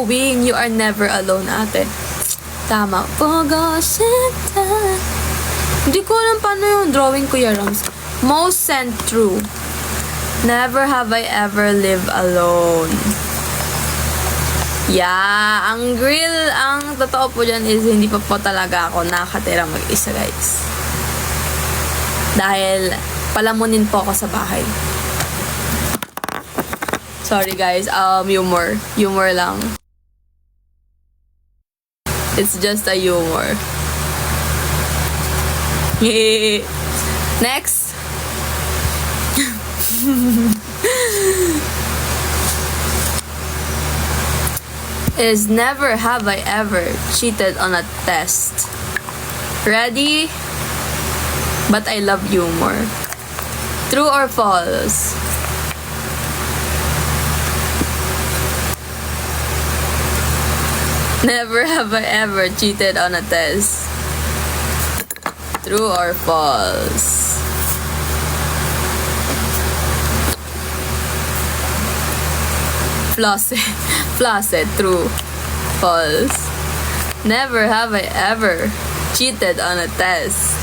drawing. You are never alone, ate. Tama. Pag-asita. Hindi ko alam paano yung drawing, Kuya Rams. Most sent true. Never have I ever lived alone. Yeah, ang totoo po dyan is hindi pa po talaga ako nakatira mag-isa, guys. Dahil palamunin po ako sa bahay. Sorry guys, humor lang. It's just a humor. Next. Is never have I ever cheated on a test. Ready? But I love humor. True or false? Never have I ever cheated on a test. True or false? Floss it. True. False. Never have I ever cheated on a test.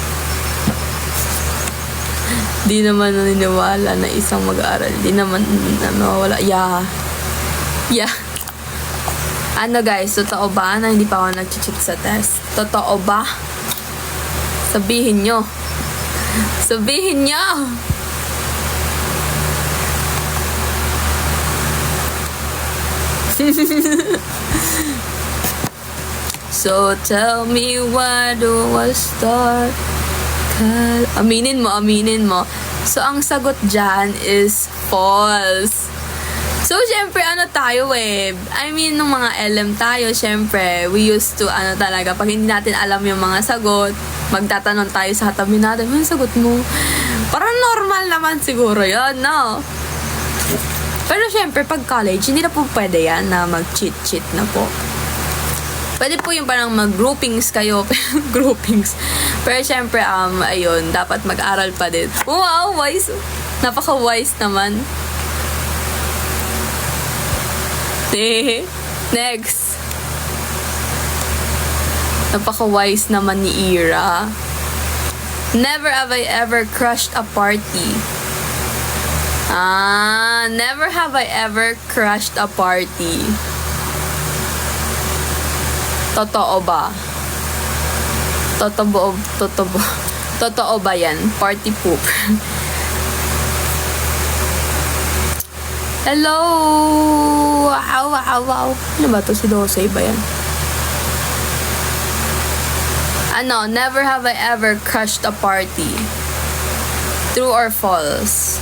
Di naman naniniwala na isang mag-aaral. Di naman nawala. Yeah. Ano guys, totoo ba na hindi pa ako nag-cheat sa test? Totoo ba? Sabihin nyo. So tell me why do I start? Aminin mo. So ang sagot dyan is false. So syempre tayo I mean nung mga LM tayo, syempre we used to talaga pag hindi natin alam yung mga sagot, magtatanong tayo sa katabi natin, ano sagot mo? Parang normal naman siguro yun, no? Pero syempre, pag college, hindi na po pwede yan na mag-cheat na po. Pwede po yung parang mag-groupings kayo. Groupings. Pero syempre, ayun, dapat mag-aral pa din. Wow, wise. Napaka-wise naman. Next. Napaka-wise naman ni Ira. Never have I ever crushed a party. Never have I ever crushed a party. Totoo ba? Totoo ba yan? Party poop. Hello! Wow. Ano ba to? Si Dosey ba yan? Never have I ever crushed a party. True or false?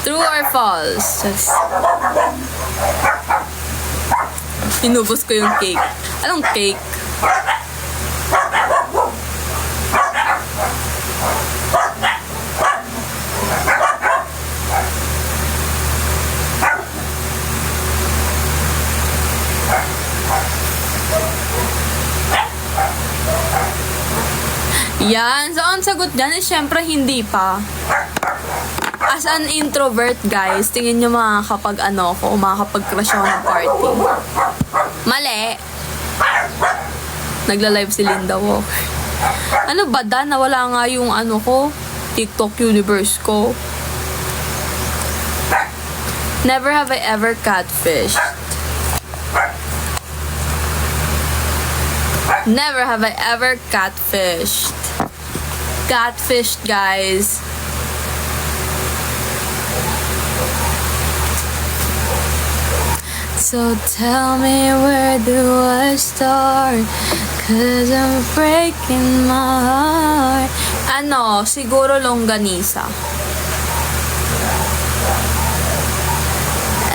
True or false? Inubos ko yung cake. Anong cake? Yan. So, ang sagot dyan is syempre hindi pa. As an introvert, guys, tingin nyo makakapag-crush ako ng party. Mali. Nagla-live si Linda Walker. Ano ba, Dan? Nawala nga yung TikTok universe ko. Never have I ever catfished. Never have I ever catfished. Catfished, guys. So tell me where do I start? 'Cause I'm breaking my heart. Siguro longganisa.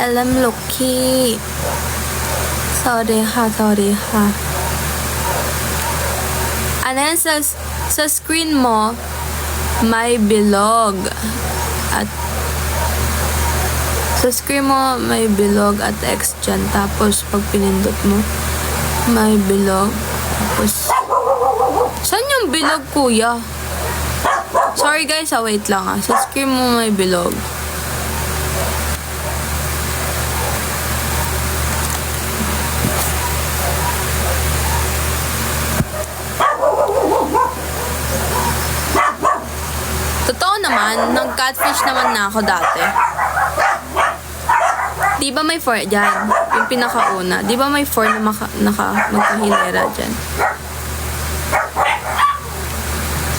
Alam Loki. Sorry ha. Yan sa screen mo, may bilog. At sa screen mo, may bilog at X dyan. Tapos, pag pinindot mo, may bilog. Tapos, saan yung bilog, kuya? Sorry guys, wait lang Sa screen mo may bilog. Totoo naman, nag-catfish naman na ako dati. Di ba may 4 dyan? Yung pinakauna. Di ba may 4 na magkahilera dyan?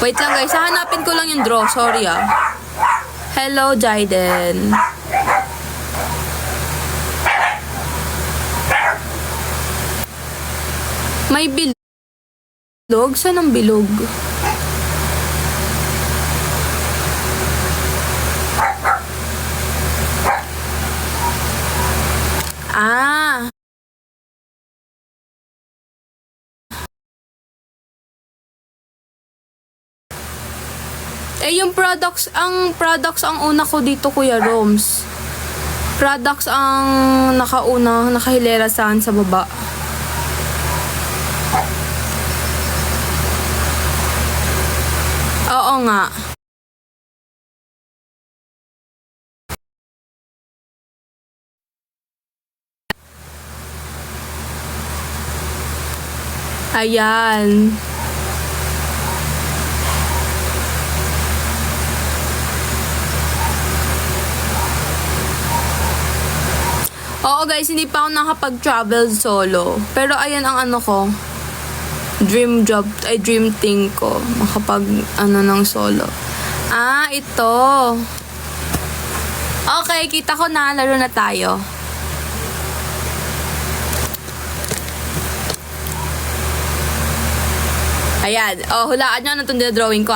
Wait lang guys, hahanapin ko lang yung draw. Sorry Hello, Jaiden. May bilog? Saan ang bilog? Yung products ang una ko dito, Kuya Roms. Products ang nakahilera saan sa baba. Oo nga. Ayan. Oo guys, hindi pa ako nakapag-travel solo. Pero ayan ang ko. Dream thing ko. Makapag ng solo. Ito. Okay, kita ko na. Laro na tayo. Ayan. Hulaan nyo na itong drawing ko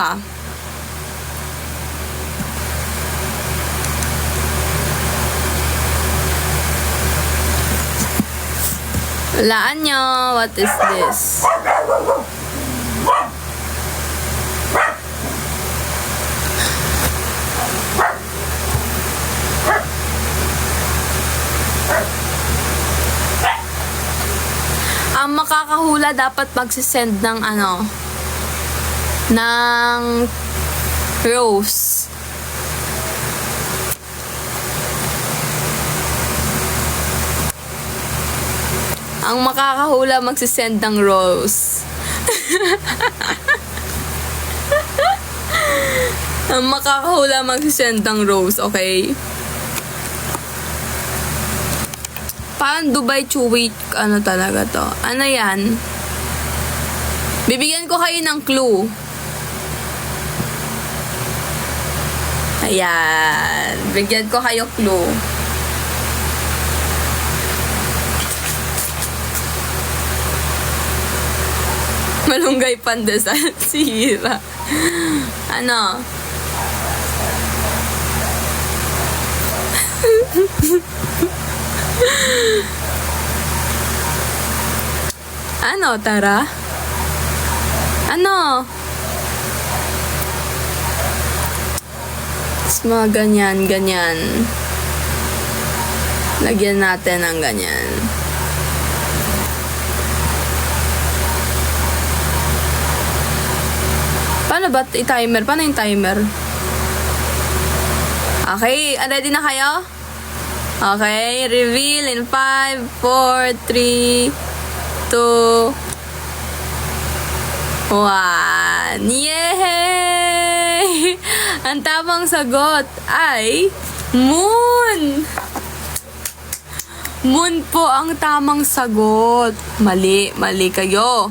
Hulaan nyo. What is this? Ang makakahula dapat magsisend ng ng rose. Ang makakahula magsisend ng rose. Ang makakahula magsisend ng rose, okay? Parang Dubai Chewy, talaga to. Ano yan? Bibigyan ko kayo ng clue. Ayan. Bigyan ko kayo clue. Malunggay pandesal. Sira. Ano? Ano, Tara? Ano? Tapos mga ganyan. Lagyan natin ng ganyan. Paano ba i-timer? Paano yung timer? Okay, ready na kayo? Okay, reveal in 5, 4, 3, 2, 1. Yay! Ang tamang sagot ay moon! Moon po ang tamang sagot. Mali kayo.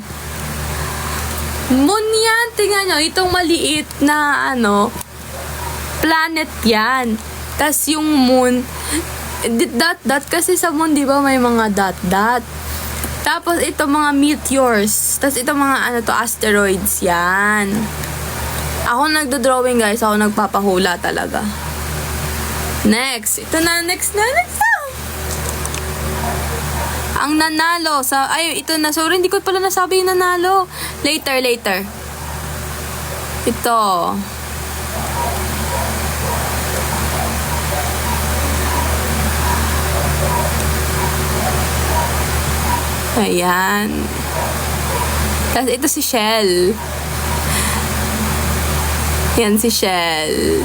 Moon yan. Tingnan nyo, itong maliit na planet yan. Tas yung moon, dot kasi sa moon, di ba may mga dot. Tapos ito mga meteors. Tas ito mga asteroids yan. Ako nagdo-drawing guys, ako nagpapahula talaga. Next. Ito na, next na. Ang nanalo ito na. Sorry, hindi ko pala nasabi yung nanalo. Later. Ito. Ayan. Tapos ito si Shell. Yan si Shell.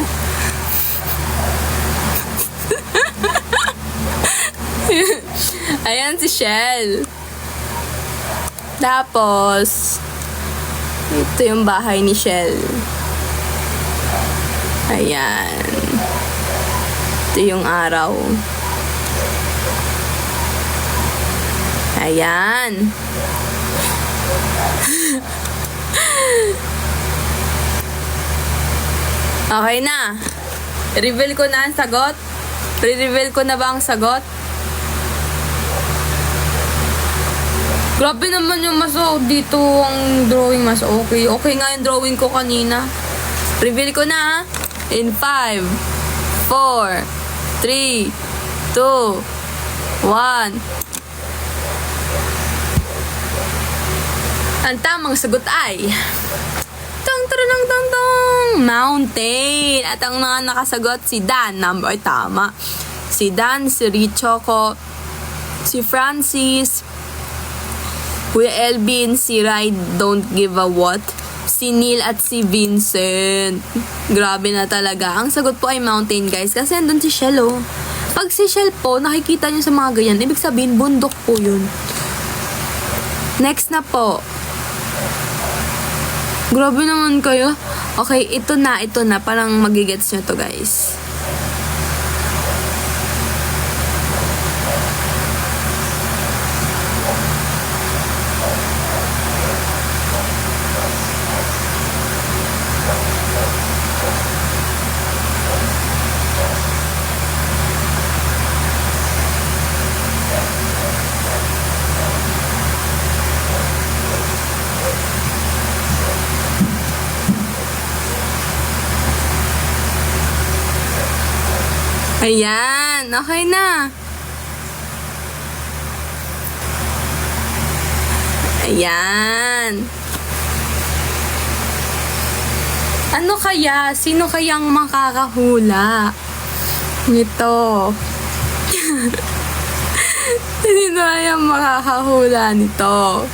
Ayan si Shell. Tapos, ito yung bahay ni Shell. Ayan. Ito yung araw. Ayan. Okay na. Reveal ko na ang sagot. Re-reveal ko na ba ang sagot? Grabe naman yung mas dito ang drawing mas okay. Okay nga yung drawing ko kanina. Reveal ko na. In 5, 4, 3, 2, 1. Ang tamang sagot ay mountain. At ang mga nakasagot si Dan. Number tama. Si Dan, si Richoco, si Francis, Kuya Elvin, si Ride Don't Give a What, si Neil at si Vincent. Grabe na talaga. Ang sagot po ay mountain, guys. Kasi andun si Shell, oh. Pag si Shell po, nakikita nyo sa mga ganyan, ibig sabihin, bundok po yun. Next na po. Grabe naman kayo. Okay, ito na. Parang magigets nyo to, guys. Ayan, okay na. Ayan. Ano kaya? Sino kayang makakahula nito? Sino kayang makakahula nito?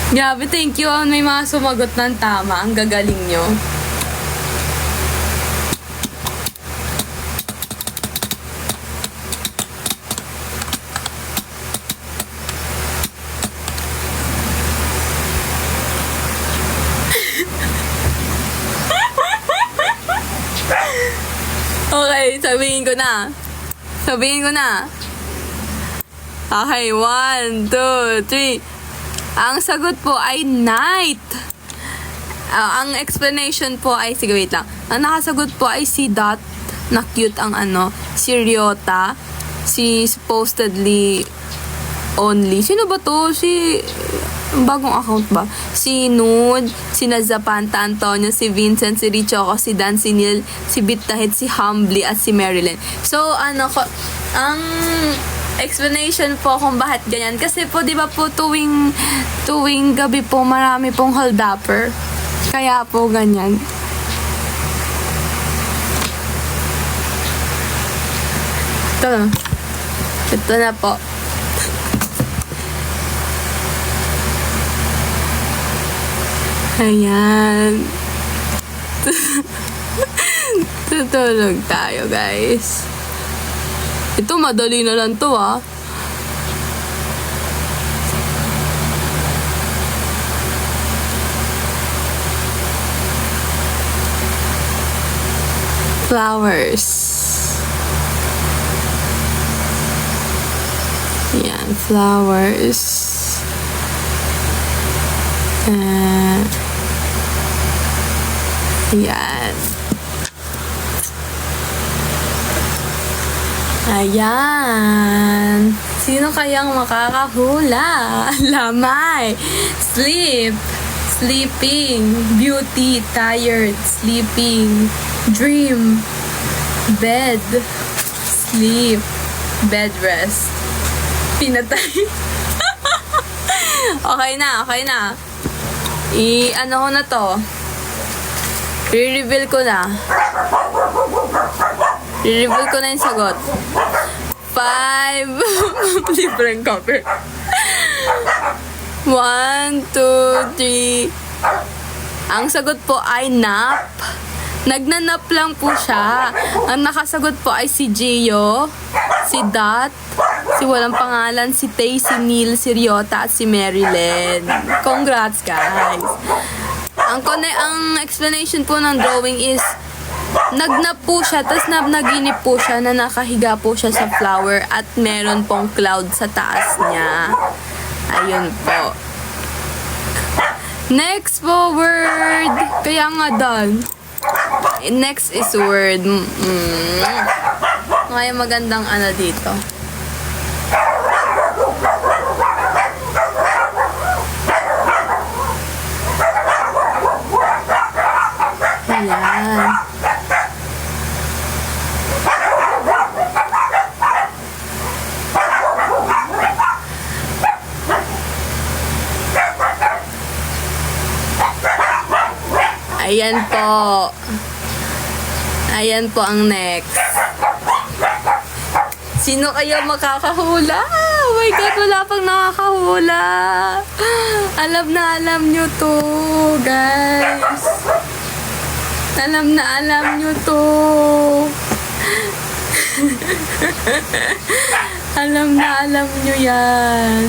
Grabe, thank you. May mga sumagot ng tama. Ang gagaling nyo. Okay, sabihin ko na. Okay, 1, 2, 3. Ang sagot po ay night. Ang explanation po ay, sige wait lang. Ang nakasagot po ay si Dot, na cute ang si Ryota, si supposedly only. Sino ba to? Si bagong account ba? Si Nude, si Nazapanta Antonio, si Vincent, si Richoco, si Dan, si Neil, si Bitahit, si Humbly, at si Marilyn. So, ang explanation po kung bakit ganyan. Kasi po, di ba po, tuwing gabi po, marami pong hold-upper. Kaya po, ganyan. Ito na po. Ayan. Tutulog tayo, guys. Ito, madali na lang to, ah. Flowers. Ayan, flowers. Ayan. Ayan. Sino kayang makakahula? Lamay. Sleep. Sleeping. Beauty. Tired. Sleeping. Dream. Bed. Sleep. Bed rest. Pinatay. Okay na. Ano ko na to? I-reveal ko na. I-reveal ko na yung sagot. 5. Libreng cover. 1, 2, 3. Ang sagot po ay nap. Nagnanap lang po siya. Ang nakasagot po ay si Gio, si Dot, si walang pangalan, si Tay, si Neil, si Ryota, at si Marilyn. Congrats, guys! Ang explanation po ng drawing is, nagnap po siya, tapos naginip po siya na nakahiga po siya sa flower at meron pong cloud sa taas niya. Ayun po. Next po, word. Kaya nga done. Next is word. Kaya magandang ano dito. Ayan. Ayan po. Ayan po ang next. Sino kaya makakahula? Oh my God, wala pang nakakahula. Alam na alam nyo to, guys. Alam na alam nyo to. Alam na alam nyo yan.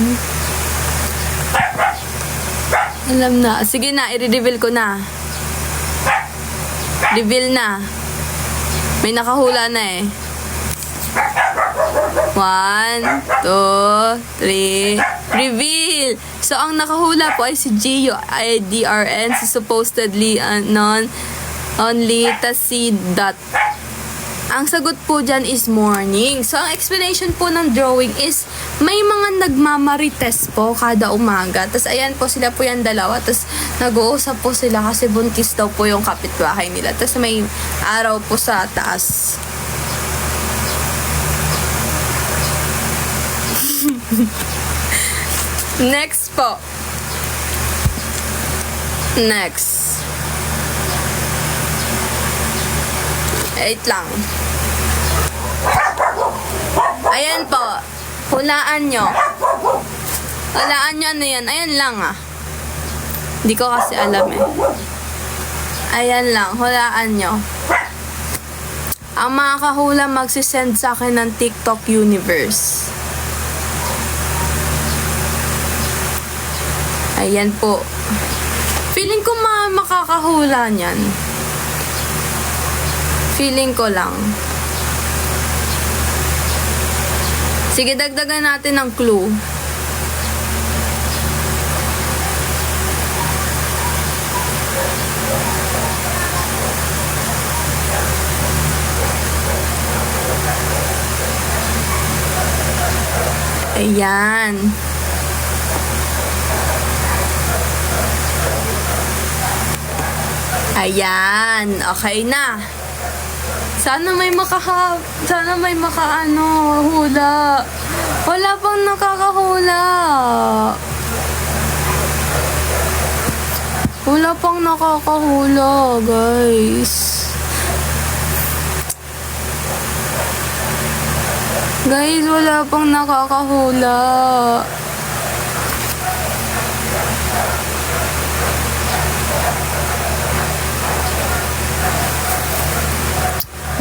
Alam na. Sige na, i-reveal ko na. Reveal na. May nakahula na eh. 1, 2, 3. Reveal! So, ang nakahula po ay si Gio, DRN, si supposedly unknown, only, tas si Dot. Ang sagot po dyan is morning. So, ang explanation po ng drawing is, may mga nagmamarites po kada umaga. Tapos, ayan po, sila po yung dalawa. Tapos, nag-uusap po sila kasi buntis daw po yung kapitbahay nila. Tapos, may araw po sa taas. Next po. Next. Wait lang. Ayan po. Hulaan nyo. Hulaan nyo ano yan. Ayan lang ah. Hindi ko kasi alam eh. Ayan lang. Hulaan nyo. Ang mga kahula magsisend sa akin ng TikTok universe. Ayan po. Feeling ko makakahula niyan. Feeling ko lang. Sige, dagdagan natin ng clue. Ayan. Ayan. Okay na. Sana may hula. Wala pang nakakahula. Wala pang nakakahula, guys. Guys, wala pang nakakahula.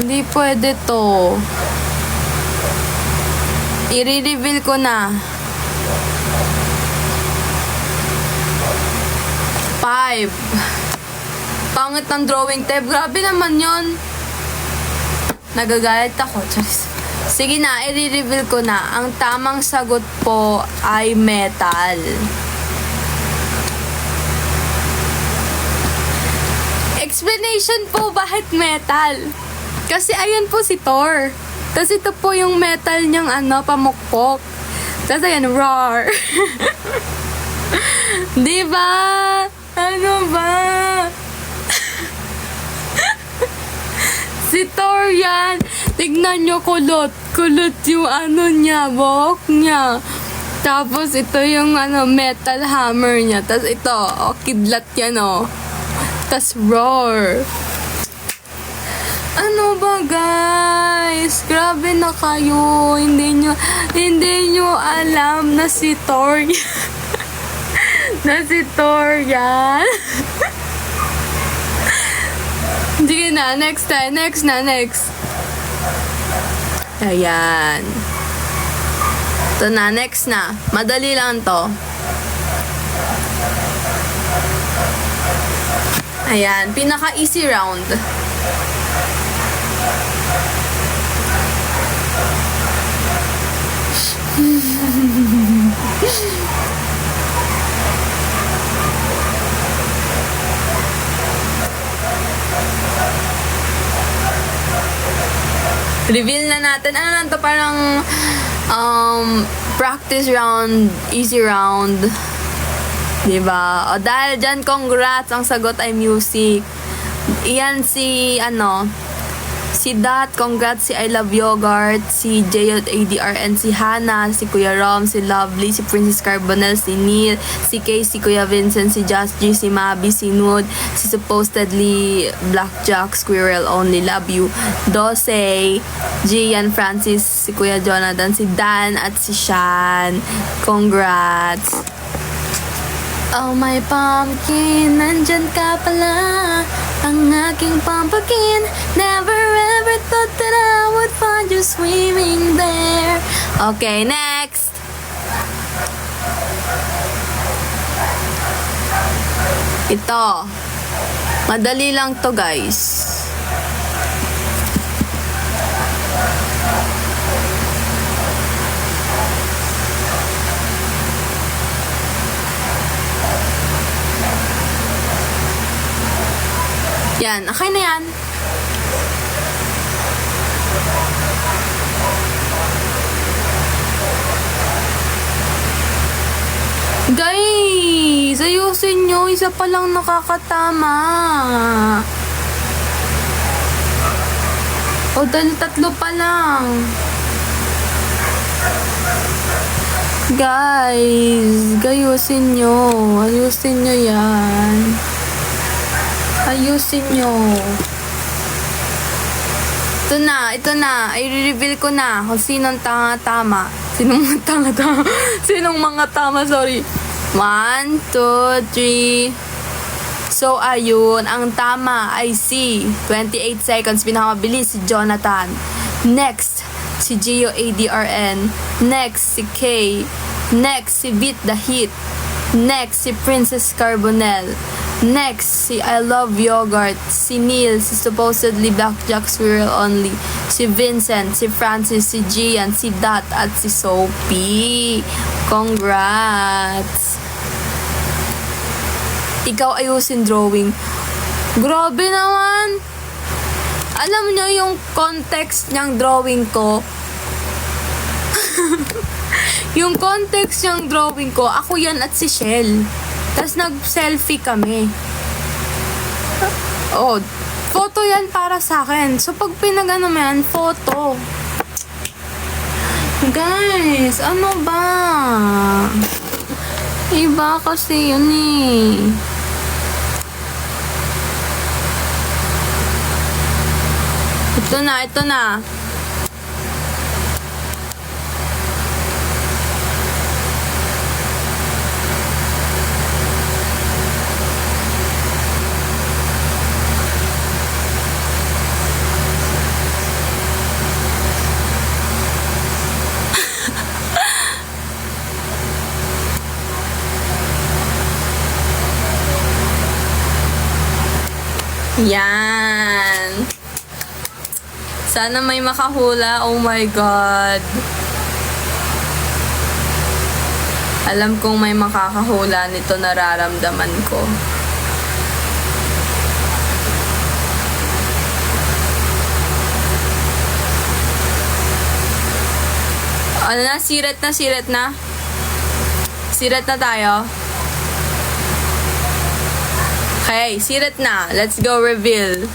Hindi pwede to. I-reveal ko na. 5. Pangit ng drawing tab. Grabe naman yon. Nagagalit ako. Sige na, i-reveal ko na. Ang tamang sagot po ay metal. Explanation po, bakit metal? Kasi ayan po si Thor. Tapos ito po yung metal niyang pamukpok. Tapos ayan, roar. Diba? Ano ba? Si Thor yan. Tignan nyo, kulot. Kulot yung niya, buhok niya. Tapos ito yung metal hammer niya. Tapos ito, kidlat yan Tapos roar. Ano ba, guys? Grabe na kayo. Hindi nyo alam na si Thor. Na si Thor yan. Sige na, next time. Next. Ayan. Ito na, next na. Madali lang to. Ayan, pinaka-easy round. Reveal na natin. Ano lang to? Parang practice round, easy round. Diba? O dahil dyan, congrats. Ang sagot ay music. Iyan si, si Dot, congrats, si I Love Yogurt, si JADRN, si Hannah, si Kuya Rom, si Lovely, si Princess Carbonell, si Neil, si Kay, si Kuya Vincent, si Just G, si Mabi, si Nude, si Supposedly Blackjack, Squirrel Only, Love You, Dose, Gian Francis, si Kuya Jonathan, si Dan, at si Shan. Congrats! Oh my pumpkin, nandyan ka pala. Ang aking pumpkin, never ever thought that I would find you swimming there. Okay, next. Ito. Madali lang to, guys. Yan, okay na yan. Guys, ayusin nyo. Isa pa lang nakakatama. O, dahil 3 pa lang. Guys, ayusin nyo. Ayusin nyo yan. Ayusin nyo. Ito na. I-reveal ko na kung sinong tama. Sinong mga tama, sorry. 1, 2, 3. So, ayun. Ang tama ay si 28 seconds. Pinakamabilis si Jonathan. Next, si Gio ADRN. Next, si Kay. Next, si Beat the Hit. Next, si Princess Carbonell. Next, si I Love Yogurt, si Neil, si Supposedly Blackjack Squirrel Only, si Vincent, si Francis, si Gian, si Dot, at si Sophie. Congrats! Ikaw ayusin drawing. Grabe naman! Alam nyo yung context niyang drawing ko? Yung context niyang drawing ko, ako yan at si Shell. Tapos nag-selfie kami. Oh, photo yan para sa akin. So, pag pinagano mo yan, photo. Guys, ano ba? Iba kasi yun eh. Ito na. Yan. Sana may makahula. Oh my God. Alam kong may makakahula nito, nararamdaman ko. Ano na? Siret na. Siret na tayo. Okay, siret na. Let's go reveal.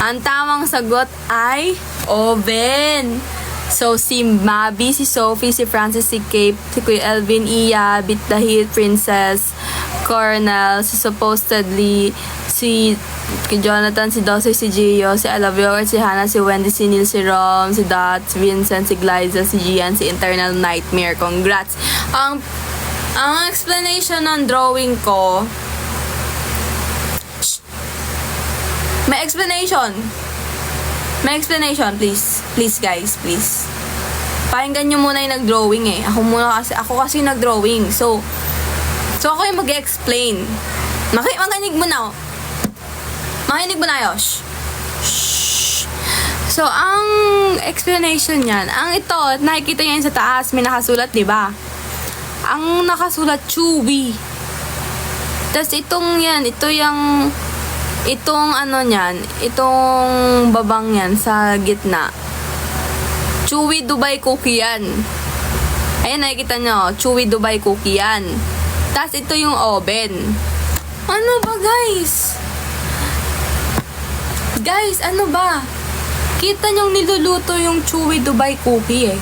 Ang tamang sagot ay oven. So, si Mabi, si Sophie, si Francis, si Cape, si Kuya Elvin, Iya, Beat the Hit, Princess, Cornell, si Supposedly, si Jonathan, si Dose, si Gio, si I Love Yogurt, si Hannah, si Wendy, si Neil, si Rom, si Dot, si Vincent, si Glyza, si Gian, si Internal Nightmare. Congrats! Ang Ang explanation ng drawing ko, may explanation. May explanation, please. Please, guys, please. Pakinggan nyo muna yung nag-drawing eh. Ako kasi nag-drawing. So ako yung mag-explain. Makinig mo na. Makinig mo na, Yosh. Shh. So, ang explanation niyan, ang ito, nakikita niyo sa taas, may nakasulat, di ba? Ang nakasulat, chewy. Tapos itong ano niyan, itong babang yan sa gitna. Chewy Dubai cookie yan. Ayan, nakikita nyo, chewy Dubai cookie yan. Tapos ito yung oven. Ano ba, guys? Guys, ano ba? Kita nyong niluluto yung chewy Dubai cookie eh.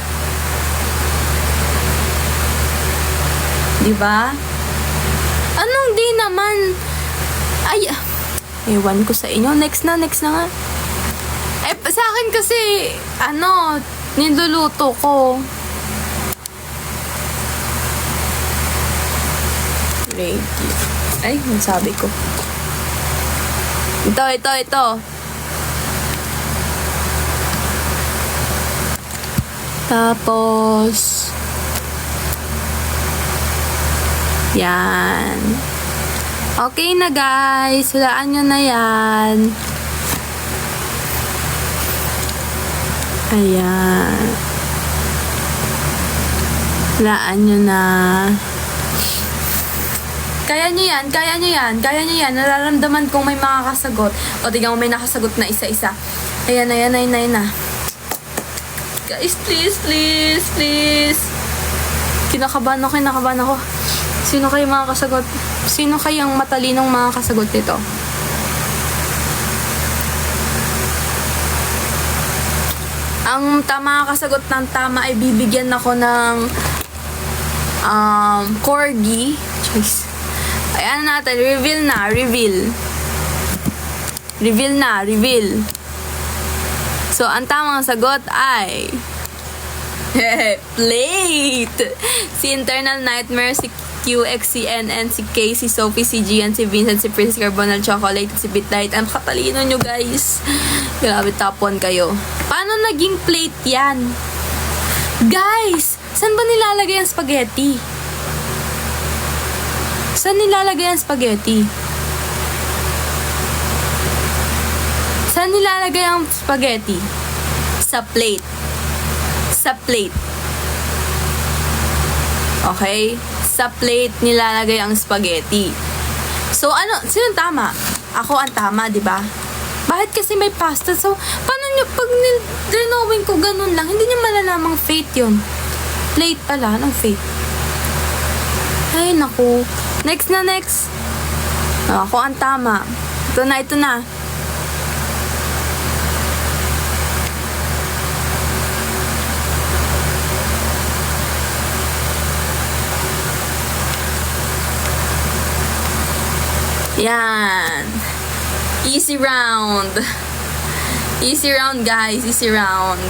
Diba? Anong di naman? Ay, ewan ko sa inyo. Next na nga. Eh, sa akin kasi, niluluto ko. Ready. Ay, sabi ko. Ito. Tapos, yan. Okay na, guys. Hulaan nyo na yan. Ayan. Hulaan nyo na. Kaya nyo yan. Nararamdaman kong may makakasagot. O, tignan mo, may nakasagot na isa-isa. Ayan na. Guys, please. Kinakabahan ako. Sino kayo makakasagot? Sino kayang matalinong makakasagot nito? Ang makakasagot ng tama ay bibigyan ako ng corgi. Choice. Ayan natin, reveal. So, ang tamang sagot ay plate. Si Internal Nightmare, si QX, si NN, si K, si Sophie, si Gian, si Vincent, si Prince Carbonell Chocolate, si Bitlight. Ang katalino nyo, guys. Grabe, top 1 kayo. Paano naging plate yan? Guys, saan ba nilalagay ang spaghetti? Saan nilalagay ang spaghetti? Sa plate. Okay? Sa plate nilalagay ang spaghetti. So, sino tama? Ako ang tama, di ba? Bakit kasi may pasta? So, paano nyo, pag drawing ko ganun lang, hindi nyo malalamang fate yun. Plate pala, anong fate? Ay, naku. Next. Ako ang tama. Ito na. Yan. Easy round, guys. Easy round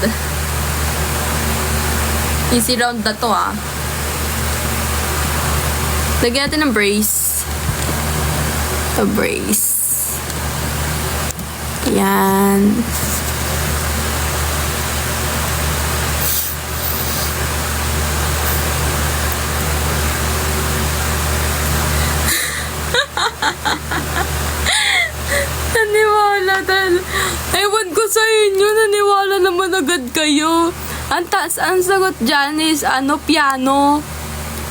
na to, Lagyan natin ng brace. A brace. Yan. Naniwala dahil ewan ko sa inyo, naniwala naman agad kayo. Ang sagot dyan is piano.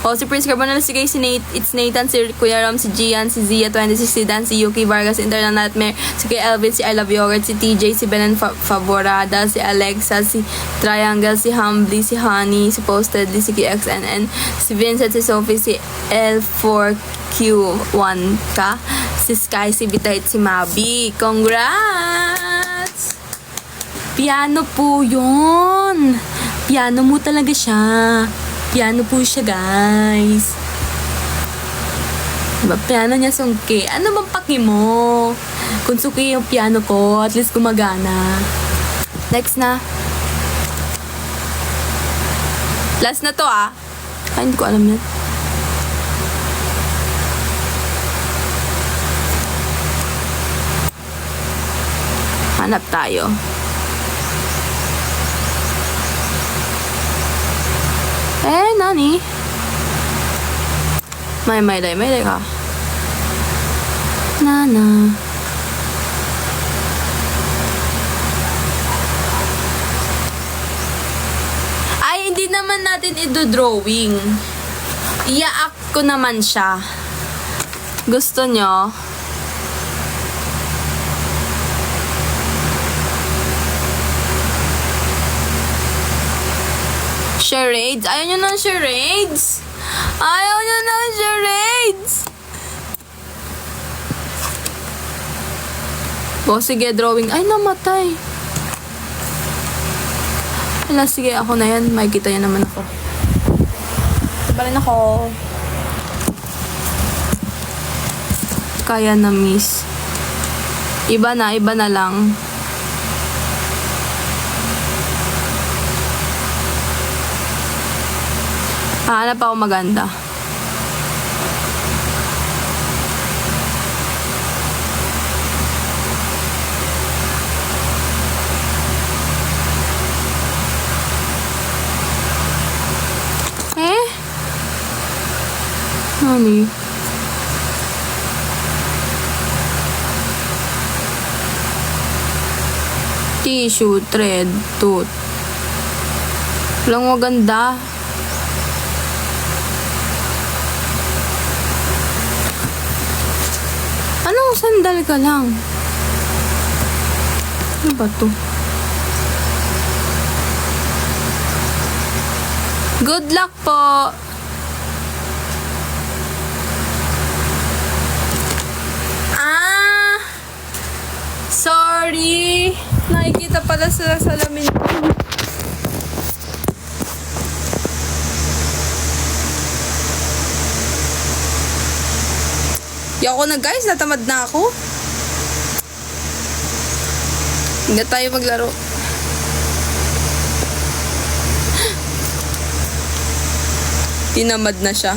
O, si Prince Carbonell, si Kay, it's Nathan, si Kuya Ram, si Gian, si Zia 26, si Dan, si Yuki Vargas, Internal Nightmare, si Kay Elvin, si I Love Yogurt, si TJ, si Belen Favorada, si Alexa, si Triangle, si Humbly, si Honey, si Postedly, si KXNN, si Vincent, si Sophie, si L4Q1 ka, si Sky, si Bitite, si Mabi. Congrats! Piano po yun. Piano mo talaga siya. Piano po siya, guys. Diba? Piano niya sungki. Ano bang paki mo? Kung suki yung piano ko, at least gumagana. Next na. Last na to, Ay, hindi ko alam yan. Hanap tayo. Nani? May day ka. Nana. Ay, hindi naman natin i-drawing. I-act ko naman siya. Gusto nyo? Charades? Ayaw nyo ng charades? Ayaw nyo ng charades? O, sige, drawing. Ay, namatay. Wala, sige, ako na yan. Makikita niya naman ako. Tabalin ako. Kaya na, miss. Iba na lang. Hanap ako maganda. Honey. Tissue, thread, tooth. Walang maganda. Anong sandal ka lang? Ano ba to? Good luck po! Sorry! Nakikita pala sa salamin ko. Yoko na guys, natamad na ako. Hindi tayo maglaro. Tinamad na siya.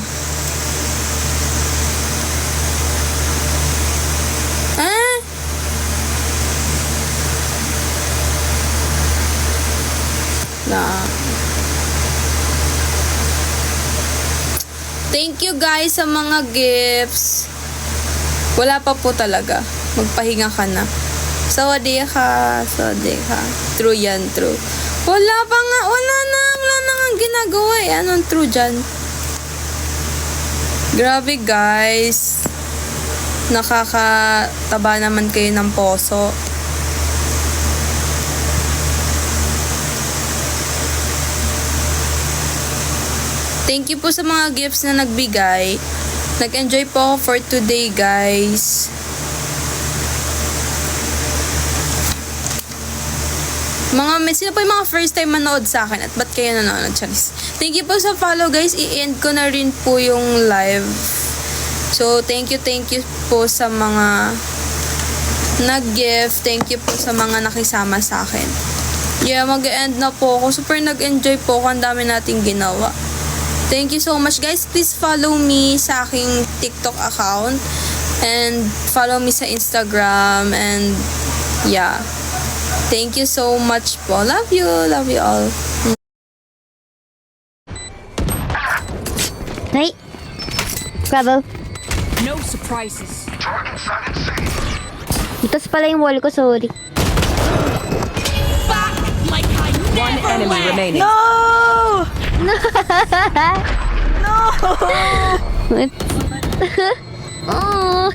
Thank you guys sa mga gifts. Wala pa po talaga. Magpahinga ka na. Sawadee ka. True yan, true. Wala na nga ginagawa eh. Anong true dyan? Grabe guys. Nakakataba naman kayo ng poso. Thank you po sa mga gifts na nagbigay. Nag-enjoy po ako for today, guys. Sino po yung mga first time manood sa akin at ba't kayo nanonood, Charis? Thank you po sa follow, guys. I-end ko na rin po yung live. So, thank you po sa mga nag-gift. Thank you po sa mga nakisama sa akin. Yeah, mag-end na po ako. Super nag-enjoy po ako. Ang dami nating ginawa. Thank you so much guys. Please follow me sa aking TikTok account and follow me sa Instagram and yeah. Thank you so much po. Love you all. Hey. Bravo. No surprises. Itas pala yung wall ko, sorry. Back like I One never enemy left. remaining. No! No! Oh.